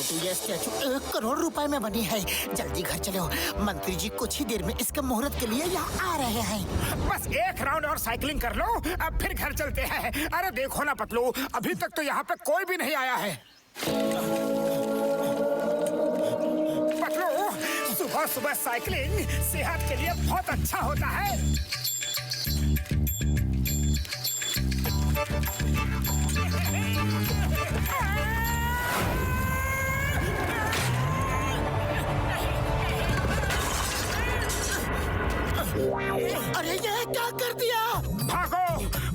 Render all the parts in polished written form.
मोटू, ये स्टैचू 1 करोड़ रुपए में बनी है। जल्दी घर चलो, मंत्री जी कुछ ही देर में इसके मुहूर्त के लिए यहाँ आ रहे हैं। बस 1 राउंड और साइकिलिंग कर लो, अब फिर घर चलते हैं। अरे देखो ना पतलू, अभी तक तो यहाँ पे कोई भी नहीं आया है। पतलू, सुबह सुबह साइकिलिंग सेहत के लिए बहुत अच्छा होता है। अरे ये क्या कर दिया? भागो,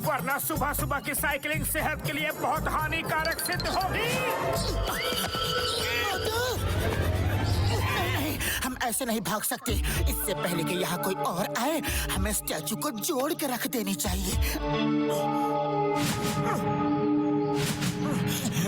वरना सुबह सुबह की साइकिलिंग सेहत के लिए बहुत हानिकारक सिद्ध होगी। नहीं, हम ऐसे नहीं भाग सकते। इससे पहले कि यहाँ कोई और आए, हमें स्टैचू को जोड़ के रख देनी चाहिए।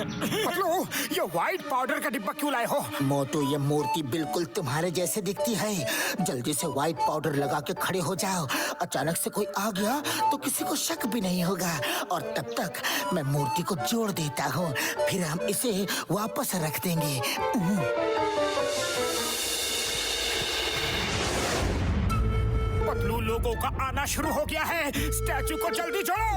पतलू, ये व्हाइट पाउडर का डिब्बा क्यों लाए हो? मोटू, ये मूर्ति बिल्कुल तुम्हारे जैसे दिखती है। जल्दी से व्हाइट पाउडर लगा के खड़े हो जाओ। अचानक से कोई आ गया तो किसी को शक भी नहीं होगा। और तब तक मैं मूर्ति को जोड़ देता हूँ, फिर हम इसे वापस रख देंगे। पतलू, लोगों का आना शुरू हो गया है। स्टैचू को जल्दी जोड़ो।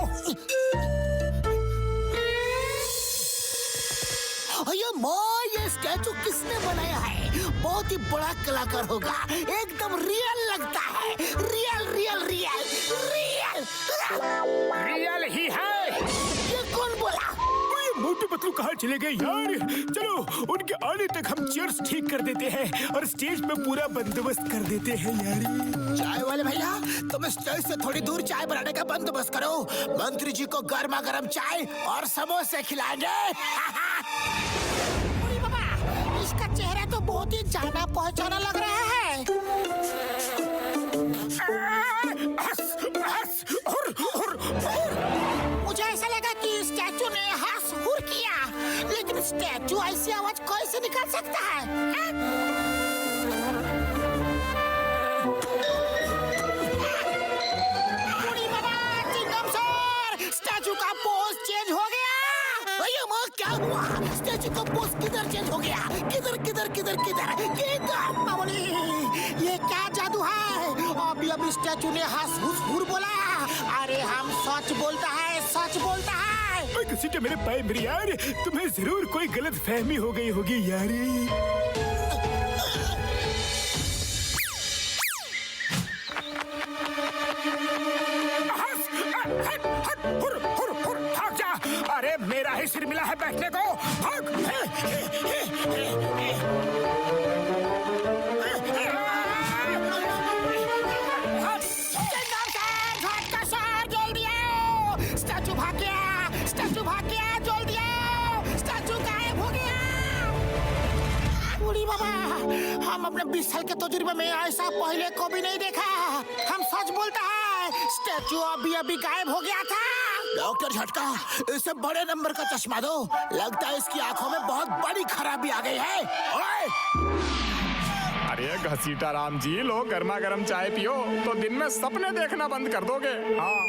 अरे माँ, ये स्टैचू किसने बनाया है? बहुत ही बड़ा कलाकार होगा। एकदम रियल लगता है। Real real real real real ही है। ये कौन बोला? मोटू पतलू कहाँ चले गए यार? चलो, उनके आने तक हम चेयर्स ठीक कर देते हैं और स्टेज पे पूरा बंदोबस्त कर देते हैं यार। चाय वाले भैया, तुम स्टेज से थोड़ी दूर चाय बनाने का बंदोबस्त करो। मंत्री जी को गर्मा गर्म चाय और समोसे खिलाएंगे। इसका चेहरा तो बहुत ही जाना पहचाना लग रहा है। मुझे ऐसा लगा कि स्टैचू ने हंस हुर किया, लेकिन स्टैचू ऐसी आवाज कैसे निकाल सकता है? स्टैचू का पोज चेंज हो गया। अरे माँ, क्या हुआ? स्टैचू का पोज किधर चेंज हो गया? किधर किधर किधर किधर किधर? मामूली, ये क्या जादू है? अभी स्टैचू ने हंस हुस हुर बोला। अरे हम सच बोलता है, सच बोलता है। घसीटे मेरे पाए मेरी यार, तुम्हें जरूर कोई गलत फहमी हो गई होगी यारी। भाग जा। अरे मेरा ही सिर मिला है बैठने को। भाग। स्टैचू भाग गया, स्टैचू भाग गया, जल्दी आओ। स्टैचू गायब हो गया। बूढ़ी बाबा, हम अपने 20 साल के तजुर्बे में ऐसा पहले कभी नहीं देखा। हम सच बोलता है, स्टैचू अभी अभी गायब हो गया था। डॉक्टर झटका, इसे बड़े नंबर का चश्मा दो। लगता है इसकी आंखों में बहुत बड़ी खराबी आ गई है। ओए! अरे घसीटा राम जी, लो गर्मा गर्म चाय पियो तो दिन में सपने देखना बंद कर दोगे। हाँ,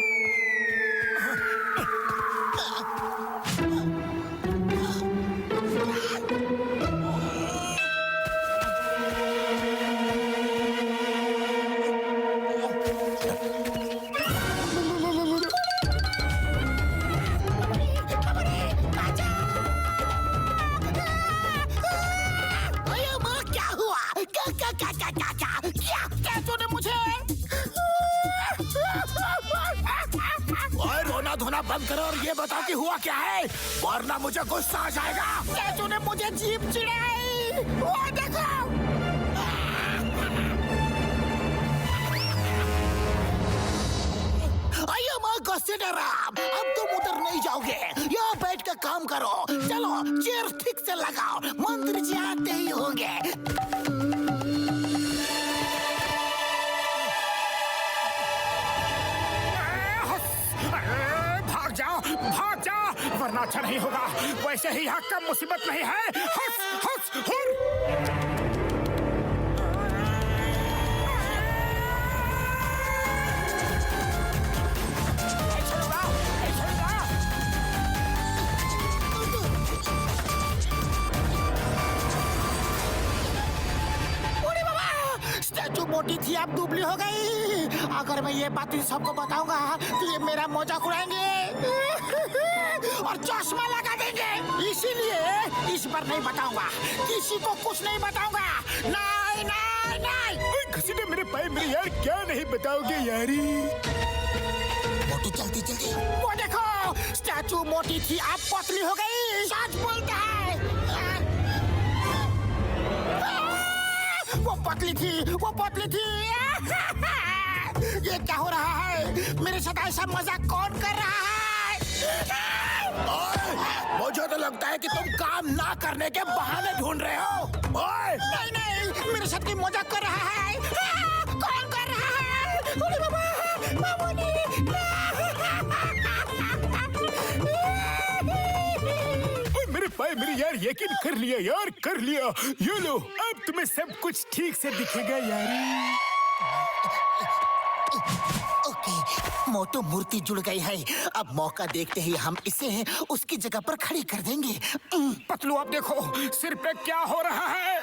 धोना बंद करो और ये बताओ कि हुआ क्या है, वरना मुझे गुस्सा आ जाएगा। स्टैचू ने मुझे जीभ चिढ़ाई। वो देखो। अयो माँ, गुस्से डर रहा। अब तुम उधर नहीं जाओगे, यहाँ बैठ कर काम करो। चलो, चेयर ठीक से लगाओ, मंत्री जी आते ही होंगे। भाग जा, वरना अच्छा नहीं होगा। वैसे ही यहाँ कम मुसीबत नहीं है। हंस हंस हुर। मोटी थी अब दुबली हो गई। अगर मैं ये बात इन सबको बताऊंगा तो ये मेरा मजाक उड़ाएंगे और चश्मा लगा देंगे। इसीलिए इस बार नहीं बताऊंगा, किसी को कुछ नहीं बताऊंगा। नहीं नहीं नहीं। घसीटे मेरे पाए मेरे यार, क्या नहीं बताओगे यारी? मोटी जल्दी जल्दी, वो देखो स्टैचू मोटी थी अब पतली हो गई। सच बोलता है। वो पतली थी ये क्या हो रहा है? मेरे साथ ऐसा मजाक कौन कर रहा है? मुझे तो लगता है कि तुम काम ना करने के बहाने ढूंढ रहे हो। नहीं नहीं, मेरे साथ कोई मजाक कर रहा है। कौन कर रहा है? अरे बाबा, मामूली। मेरे पाए मेरे यार, यकीन कर लिया यार, कर लिया। ये लो, अब तुम्हें सब कुछ ठीक से दिखेगा यारी। ओके, मोटू मूर्ति जुड़ गई है। अब मौका देखते ही हम इसे उसकी जगह पर खड़ी कर देंगे। पतलू आप देखो सिर पे क्या हो रहा है।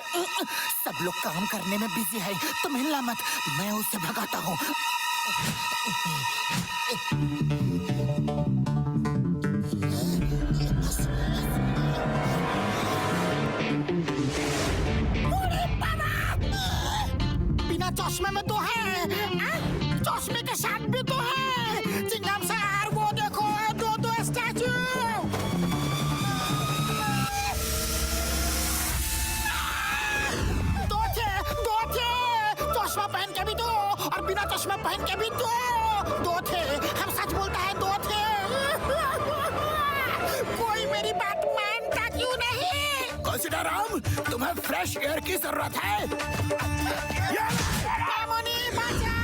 सब लोग काम करने में बिजी है, तुम हिलना मत, मैं उसे भगाता हूँ। बिना चश्मे में तो है, चश्मे के साथ भी तो है। चिंगम सर वो देखो, दो स्टैचू। दो थे चश्मा पहन के भी दो और बिना चश्मा पहन के भी दो थे। हम सच बोलता है, दो थे। कोई मेरी बात मानता क्यों नहीं? घसीटा राम, तुम्हें फ्रेश एयर की जरूरत है। मामूली बचा।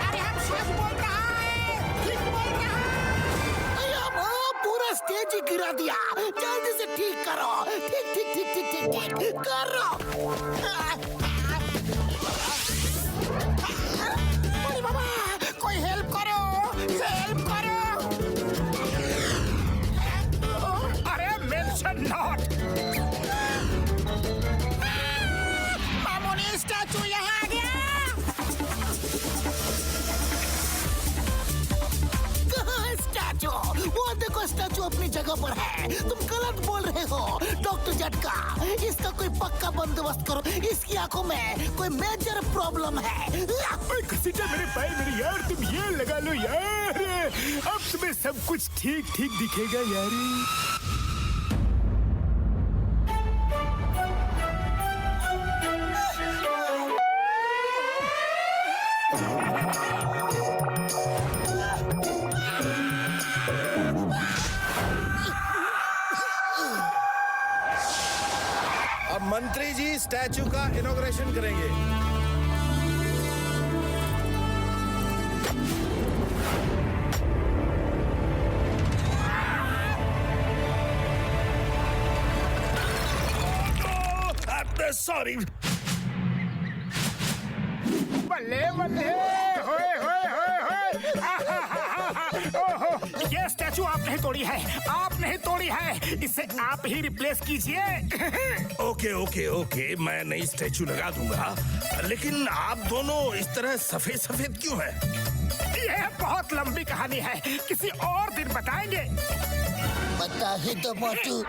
अरे हम सच बोल रहा है, ठीक बोल रहा है। पूरा स्टेज ही गिरा दिया। जल्दी से ठीक करो। ठीक करो। अरे बाबा, कोई हेल्प करो। अरे मेंशन नॉट। मामूली स्टैचू यहाँ आ गया। कहाँ स्टैचू? वो देखो स्टैचू अपनी जगह पर है। तुम गलत बोल रहे हो डॉक्टर झटका। इसका कोई पक्का बंदोबस्त करो। इसकी आंखों में कोई मेजर प्रॉब्लम है। घसीटा मेरे पाए मेरे यार, तुम ये लगा लो यार, अब तुम्हें सब कुछ ठीक ठीक दिखेगा यारी। अब मंत्री जी स्टैचू का इनॉग्रेशन करेंगे। सॉरी। बल्ले बल्ले, होए होए होए होए। ओहो, ये स्टैचू आपने तोड़ी है, आपने ही तोड़ी है। इसे आप ही रिप्लेस कीजिए। ओके ओके ओके, मैं नई स्टैचू लगा दूंगा, लेकिन आप दोनों इस तरह सफेद सफेद क्यों हैं? यह बहुत लंबी कहानी है, किसी और दिन बताएंगे। बता ही दो मोटू।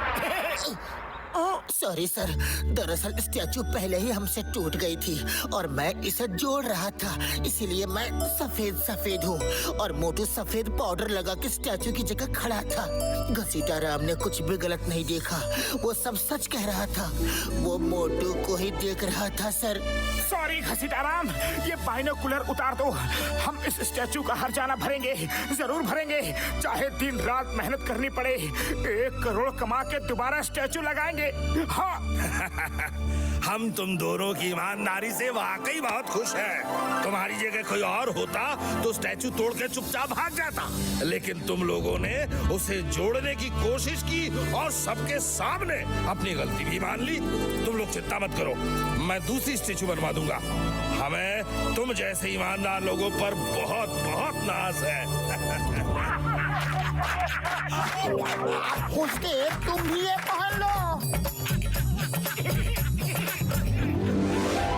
सॉरी सर, दरअसल स्टैचू पहले ही हमसे टूट गई थी और मैं इसे जोड़ रहा था, इसीलिए मैं सफेद हूँ और मोटू सफेद पाउडर लगा के स्टैचू की जगह खड़ा था। घसीटा राम ने कुछ भी गलत नहीं देखा, वो सब सच कह रहा था। वो मोटू को ही देख रहा था सर। सॉरी घसीटा राम, ये बाइनोकुलर उतार दो। हम इस स्टैचू का हर्जाना भरेंगे, जरूर भरेंगे, चाहे दिन रात मेहनत करनी पड़े। 1 करोड़ कमा के दोबारा स्टैचू लगाएंगे। हाँ। हम तुम दोनों की ईमानदारी से वाकई बहुत खुश हैं। तुम्हारी जगह कोई और होता तो स्टैचू तोड़ के चुपचाप भाग जाता, लेकिन तुम लोगों ने उसे जोड़ने की कोशिश की और सबके सामने अपनी गलती भी मान ली। तुम लोग चिंता मत करो, मैं दूसरी स्टैचू बनवा दूंगा। हमें तुम जैसे ईमानदार लोगों पर बहुत बहुत नाज है। उसके तुम भी ये पहन लो।